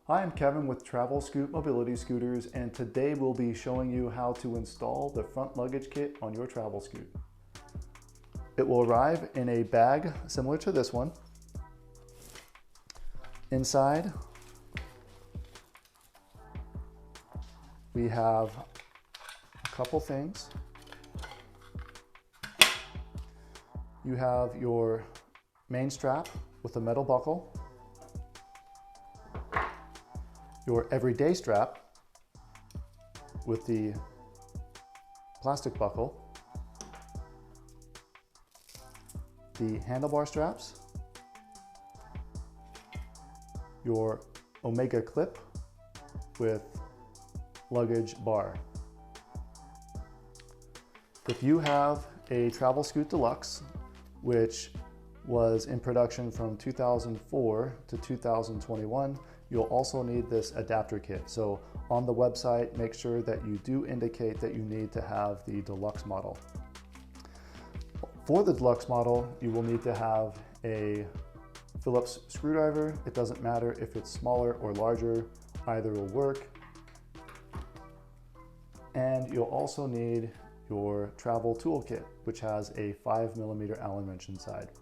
Hi, I'm Kevin with TravelScoot Mobility Scooters, and today we'll be showing you how to install the front luggage kit on your TravelScoot. It will arrive in a bag similar to this one. Inside, we have a couple things. You have your main strap with a metal buckle, your everyday strap with the plastic buckle, the handlebar straps, your Omega clip with luggage bar. If you have a TravelScoot Deluxe, which was in production from 2004 to 2021, you'll also need this adapter kit. So on the website, make sure that you do indicate that you need to have the deluxe model. For the deluxe model, you will need to have a Phillips screwdriver. It doesn't matter if it's smaller or larger, either will work. And you'll also need your travel toolkit, which has a 5mm Allen wrench inside.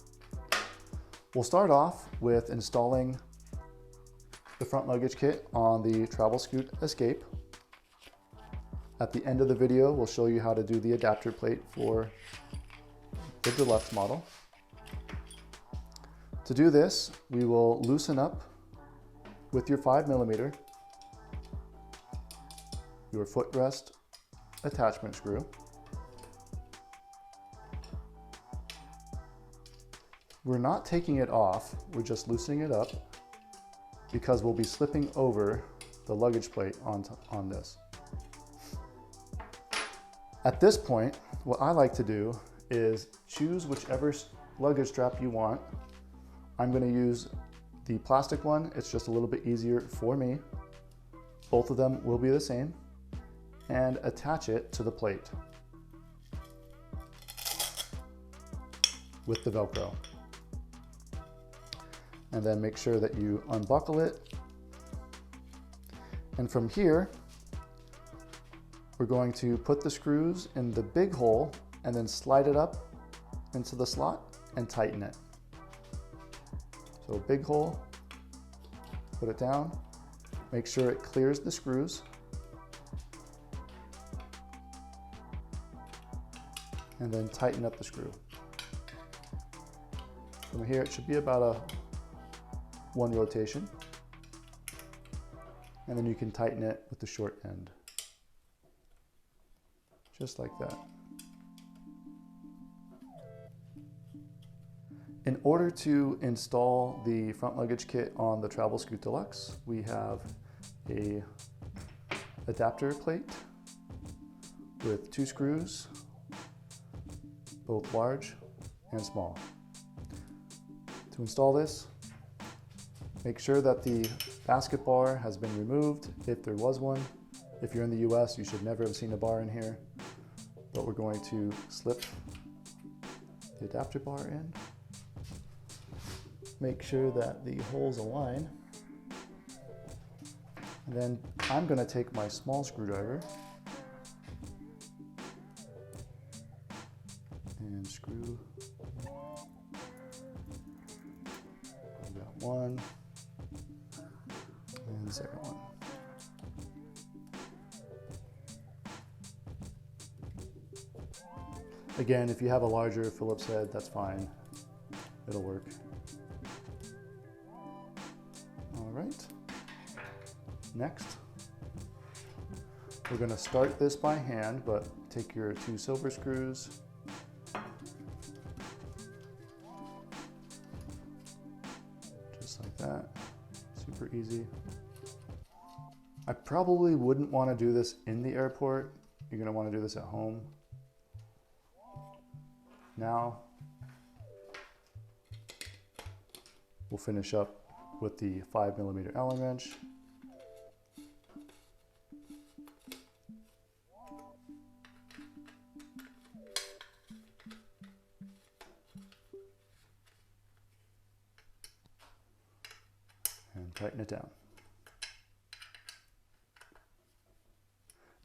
We'll start off with installing the front luggage kit on the TravelScoot Escape. At the end of the video, we'll show you how to do the adapter plate for the deluxe model. To do this, we will loosen up with your 5mm your footrest attachment screw. We're not taking it off, we're just loosening it up because we'll be slipping over the luggage plate on this. At this point, what I like to do is choose whichever luggage strap you want. I'm going to use the plastic one. It's just a little bit easier for me. Both of them will be the same. And attach it to the plate with the Velcro. And then make sure that you unbuckle it. And from here, we're going to put the screws in the big hole and then slide it up into the slot and tighten it. So big hole, put it down, make sure it clears the screws. And then tighten up the screw. From here, it should be about one rotation. And then you can tighten it with the short end. Just like that. In order to install the front luggage kit on the TravelScoot Deluxe, we have a adapter plate with 2 screws, both large and small. To install this, make sure that the basket bar has been removed if there was one. If you're in the US, you should never have seen a bar in here, but we're going to slip the adapter bar in. Make sure that the holes align. And then I'm going to take my small screwdriver and screw. I've got one and the second one. Again, if you have a larger Phillips head, that's fine. It'll work. All right. Next, we're going to start this by hand, but take your 2 silver screws, just like that. Super easy. I probably wouldn't want to do this in the airport. You're going to want to do this at home. Now, we'll finish up with the 5mm Allen wrench. And tighten it down.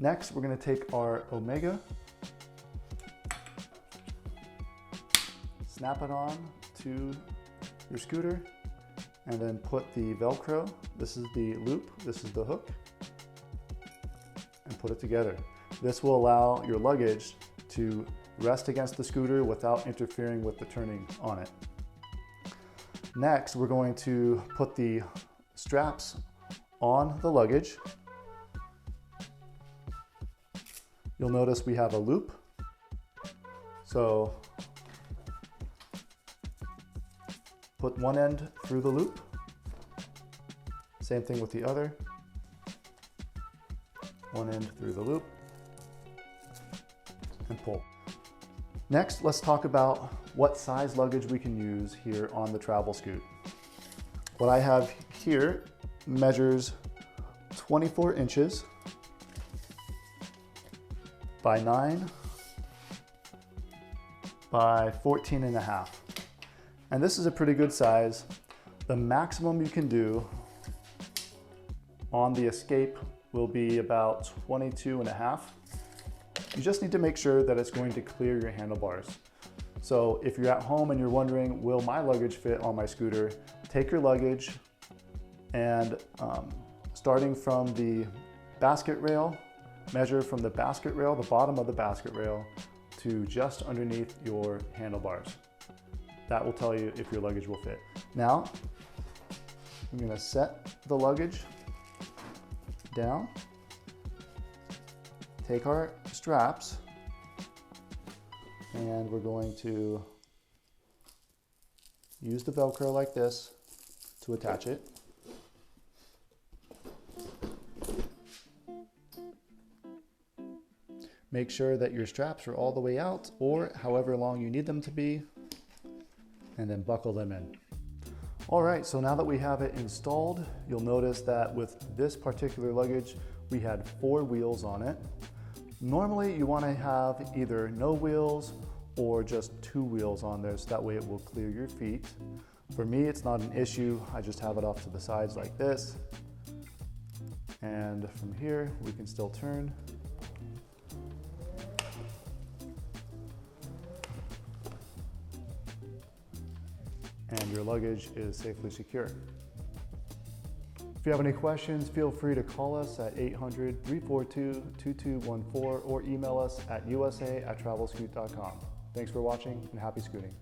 Next, we're going to take our Omega, snap it on to your scooter, and then put the Velcro, this is the loop, this is the hook, and put it together. This will allow your luggage to rest against the scooter without interfering with the turning on it. Next, we're going to put the straps on the luggage. You'll notice we have a loop. So put one end through the loop. Same thing with the other. One end through the loop and pull. Next, let's talk about what size luggage we can use here on the TravelScoot. What I have here measures 24 inches by 9 by 14 and a half. And this is a pretty good size. The maximum you can do on the Escape will be about 22 and a half. You just need to make sure that it's going to clear your handlebars. So if you're at home and you're wondering, will my luggage fit on my scooter? Take your luggage and starting from the basket rail, measure from the basket rail, the bottom of the basket rail, to just underneath your handlebars. That will tell you if your luggage will fit. Now, I'm gonna set the luggage down, take our straps, and we're going to use the Velcro like this to attach it. Make sure that your straps are all the way out or however long you need them to be, and then buckle them in. All right, so now that we have it installed, you'll notice that with this particular luggage, we had 4 wheels on it. Normally you want to have either no wheels or just 2 wheels on there, so that way it will clear your feet. For me, it's not an issue. I just have it off to the sides like this. And from here, we can still turn. And your luggage is safely secure. If you have any questions, feel free to call us at 800-342-2214 or email us at usa@travelscoot.com. Thanks for watching and happy scooting.